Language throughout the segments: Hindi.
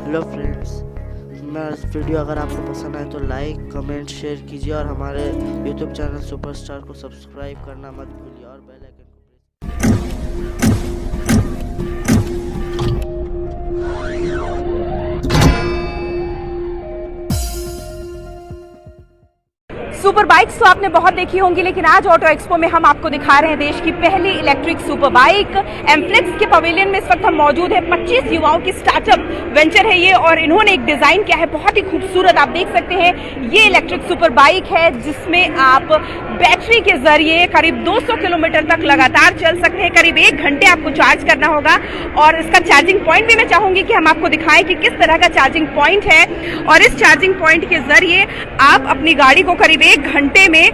हेलो फ्रेंड्स, मेरा वीडियो अगर आपको पसंद आए तो लाइक कमेंट शेयर कीजिए और हमारे यूट्यूब चैनल सुपरस्टार को सब्सक्राइब करना मत भूलिए और बेल आइकन को प्रेस। सुपर बाइक्स तो आपने बहुत देखी होंगी, लेकिन आज ऑटो एक्सपो में हम आपको दिखा रहे हैं देश की पहली इलेक्ट्रिक सुपर बाइक। एमफ्लेक्स के पवेलियन में इस वक्त हम मौजूद है। 25 युवाओं की स्टार्टअप वेंचर है ये, और इन्होंने एक डिजाइन किया है बहुत ही खूबसूरत। आप देख सकते हैं ये इलेक्ट्रिक सुपर बाइक है जिसमें आप बैटरी के जरिए करीब 200 किलोमीटर तक लगातार चल सकते हैं। करीब 1 घंटे आपको चार्ज करना होगा, और इसका चार्जिंग पॉइंट भी मैं चाहूंगी कि हम आपको दिखाएं कि किस तरह का चार्जिंग पॉइंट है। और इस चार्जिंग पॉइंट के जरिए आप अपनी गाड़ी को करीब 1 घंटे में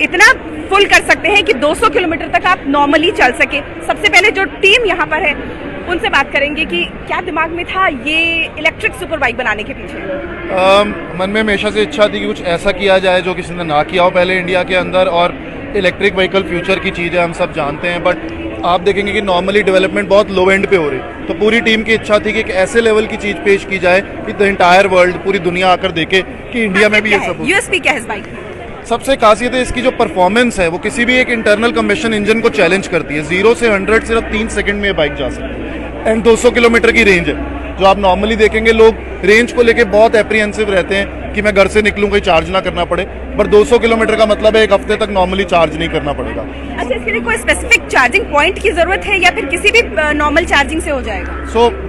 इतना फुल कर सकते हैं कि 200 किलोमीटर तक आप नॉर्मली चल सके। सबसे पहले जो टीम यहाँ पर है उनसे बात करेंगे कि क्या दिमाग में था ये इलेक्ट्रिक सुपर बाइक बनाने के पीछे। मन में हमेशा से इच्छा थी कि कुछ ऐसा किया जाए जो किसी ने ना किया हो पहले इंडिया के अंदर। और इलेक्ट्रिक व्हीकल फ्यूचर की चीज़ है, हम सब जानते हैं, बट आप देखेंगे कि नॉर्मली डेवलपमेंट बहुत लो एंड पे हो रही। तो पूरी टीम की इच्छा थी कि एक ऐसे लेवल की चीज़ पेश की जाए कि द एंटायर वर्ल्ड, पूरी दुनिया आकर देखे कि इंडिया में भी ये सब। यूएसपी क्या है इस बाइक? सबसे खासियत है इसकी जो परफॉर्मेंस है, वो किसी भी एक इंटरनल कंबशन इंजन को चैलेंज करती है। 0 से 100 सिर्फ 3 सेकंड में ये बाइक जा सकती है, एंड 200 किलोमीटर की रेंज है। जो आप नॉर्मली देखेंगे लोग रेंज को लेके बहुत एप्रीहेंसिव रहते हैं कि मैं घर से निकलूं कोई चार्ज ना करना पड़े, पर 200 किलोमीटर का मतलब है 1 हफ्ते तक नॉर्मली चार्ज नहीं करना पड़ेगा। अच्छा, इसके लिए कोई स्पेसिफिक चार्जिंग पॉइंट की जरूरत है या फिर किसी भी नॉर्मल चार्जिंग से हो जाएगा?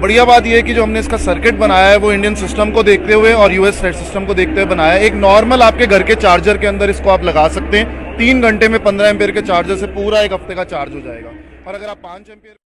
बढ़िया बात यह है कि जो हमने इसका सर्किट बनाया है वो इंडियन सिस्टम को देखते हुए और यूएस सिस्टम को देखते हुए बनाया है। एक नॉर्मल आपके घर के चार्जर के अंदर इसको आप लगा सकते हैं। 3 घंटे में 15 एम्पियर के चार्जर से पूरा 1 हफ्ते का चार्ज हो जाएगा। और अगर आप 5 एम्पियर